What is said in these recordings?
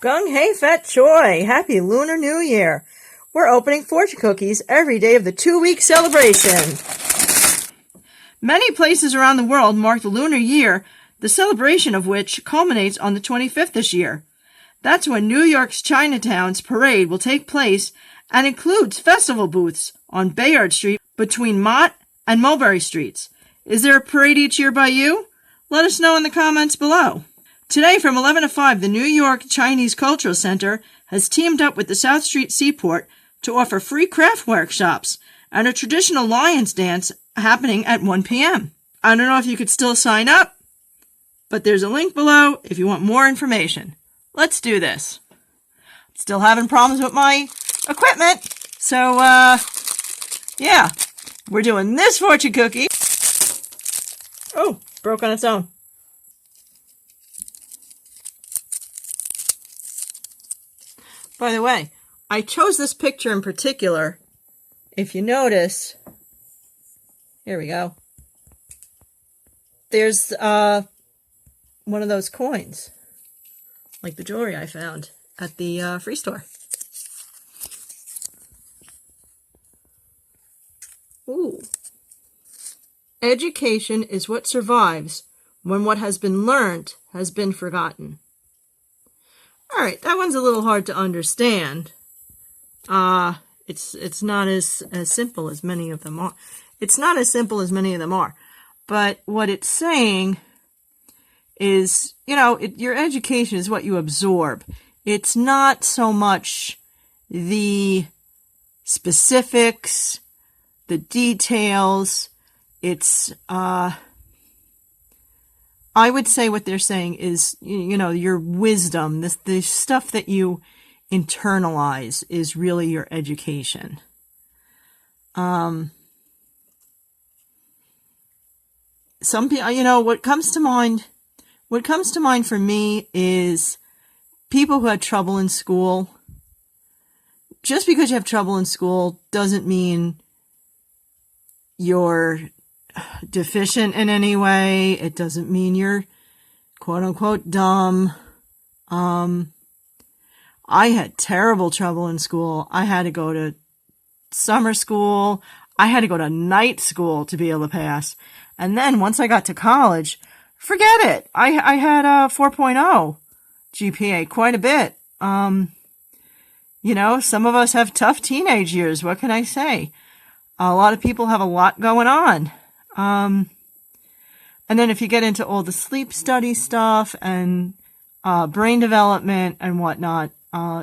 Gung Hay Fat Choy! Happy Lunar New Year! We're opening fortune cookies every day of the 2-week celebration. Many places around the world mark the Lunar Year, the celebration of which culminates on the 25th this year. That's when New York's Chinatown's parade will take place and includes festival booths on Bayard Street between Mott and Mulberry Streets. Is there a parade each year by you? Let us know in the comments below. Today from 11 to 5, the New York Chinese Cultural Center has teamed up with the South Street Seaport to offer free craft workshops and a traditional Lions dance happening at 1 p.m. I don't know if you could still sign up, but there's a link below if you want more information. Let's do this. Still having problems with my equipment, so, yeah, we're doing this fortune cookie. Oh, broke on its own. By the way, I chose this picture in particular. If you notice, here we go. There's one of those coins, like the jewelry I found at the free store. Ooh. Education is what survives when what has been learned has been forgotten. All right, that one's a little hard to understand. It's not as simple as many of them are. It's not as simple as many of them are. But what it's saying is, you know, your education is what you absorb. It's not so much the specifics, the details. It's, I would say what they're saying is, you know, your wisdom, the stuff that you internalize is really your education. Some people, you know, what comes to mind for me is people who had trouble in school. Just because you have trouble in school doesn't mean you're deficient in any way. It doesn't mean you're quote unquote dumb. I had terrible trouble in school. I had to go to summer school. I had to go to night school to be able to pass. And then once I got to college, forget it. I had a 4.0 GPA, quite a bit. You know, some of us have tough teenage years. What can I say? A lot of people have a lot going on. And then if you get into all the sleep study stuff and brain development and whatnot,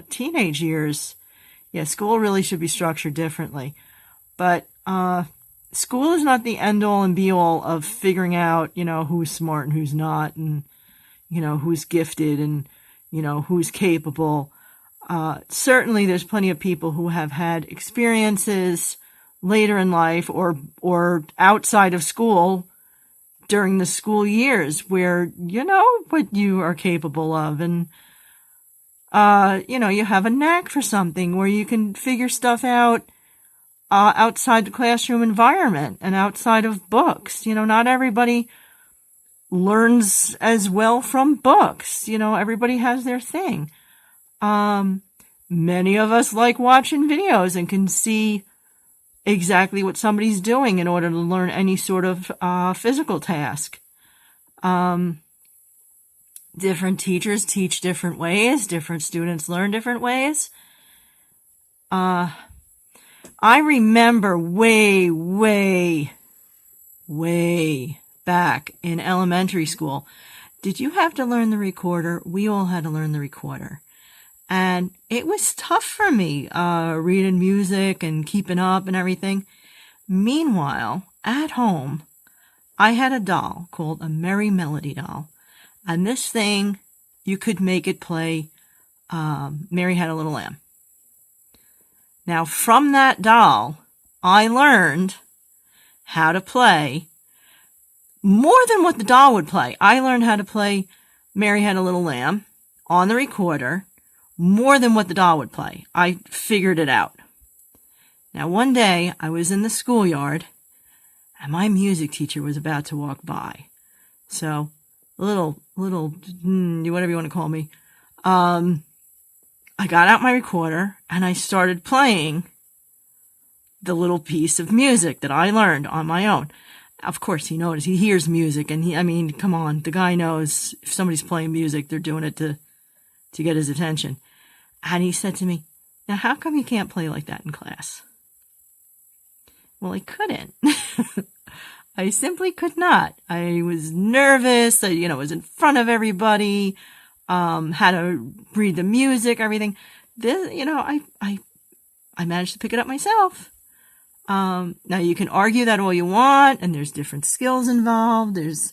teenage years, yeah, school really should be structured differently. But school is not the end-all and be-all of figuring out, you know, who's smart and who's not, and, you know, who's gifted and, you know, who's capable. Certainly there's plenty of people who have had experiences later in life or outside of school during the school years where you know what you are capable of, and you know, you have a knack for something where you can figure stuff out outside the classroom environment and outside of books. You know, not everybody learns as well from books. You know, everybody has their thing. Many of us like watching videos and can see exactly what somebody's doing in order to learn any sort of physical task. Different teachers teach different ways. Different students learn different ways. I remember way back in elementary school, did you have to learn the recorder? We all had to learn the recorder. And it was tough for me, reading music and keeping up and everything. Meanwhile, at home, I had a doll called a Merry Melody doll. And this thing, you could make it play, Mary Had a Little Lamb. Now, from that doll, I learned how to play more than what the doll would play. I learned how to play Mary Had a Little Lamb on the recorder more than what the doll would play. I figured it out. Now, one day, I was in the schoolyard, and my music teacher was about to walk by. So, little, whatever you want to call me, I got out my recorder and I started playing the little piece of music that I learned on my own. Of course, he noticed. He hears music, and come on, the guy knows if somebody's playing music, they're doing it to get his attention. And he said to me, "Now, how come you can't play like that in class?" Well, I couldn't. I simply could not. I was nervous. I, was in front of everybody. Had to read the music, everything. This, I managed to pick it up myself. Now you can argue that all you want, and there's different skills involved. There's,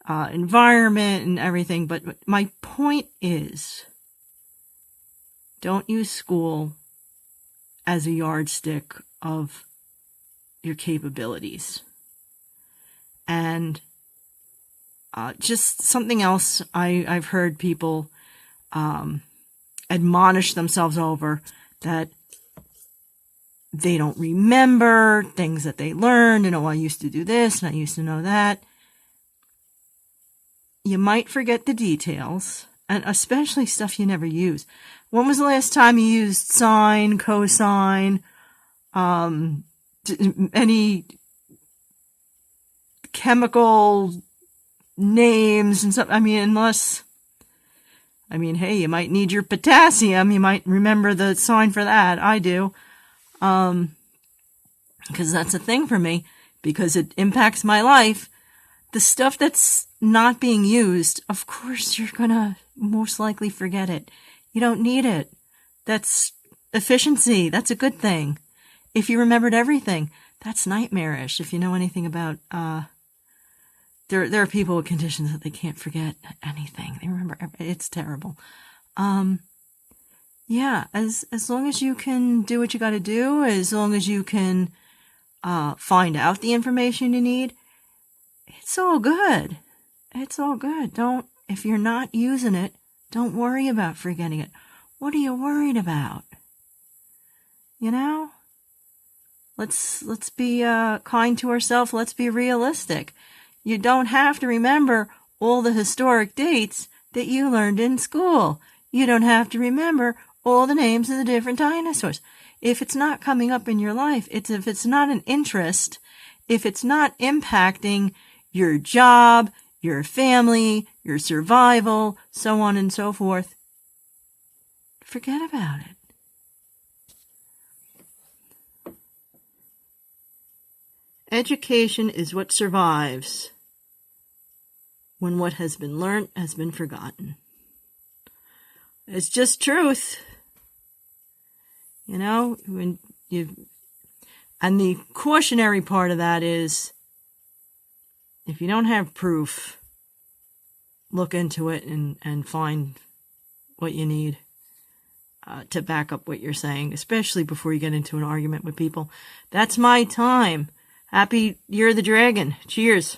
environment and everything. But my point is, don't use school as a yardstick of your capabilities. And, just something else I've heard people, admonish themselves over, that they don't remember things that they learned. I used to do this and I used to know that. You might forget the details, and especially stuff you never use. When was the last time you used sine, cosine, any chemical names and stuff? Hey, you might need your potassium. You might remember the sign for that. I do. Because that's a thing for me, because it impacts my life. The stuff that's not being used, of course, you're gonna most likely forget it. You don't need it. That's efficiency. That's a good thing. If you remembered everything, that's nightmarish. If you know anything about, there are people with conditions that they can't forget anything. They remember it's terrible. Yeah, as long as you can do what you got to do, as long as you can find out the information you need, it's all good. It's all good. If you're not using it, don't worry about forgetting it. What are you worried about? Let's be kind to ourselves. Let's be realistic. You don't have to remember all the historic dates that you learned in school. You don't have to remember all the names of the different dinosaurs. If it's not coming up in your life, if it's not an interest, if it's not impacting your job, your family, your survival, so on and so forth, forget about it. Education is what survives when what has been learned has been forgotten. It's just truth. And the cautionary part of that is, if you don't have proof, look into it and find what you need to back up what you're saying, especially before you get into an argument with people. That's my time. Happy Year of the Dragon. Cheers.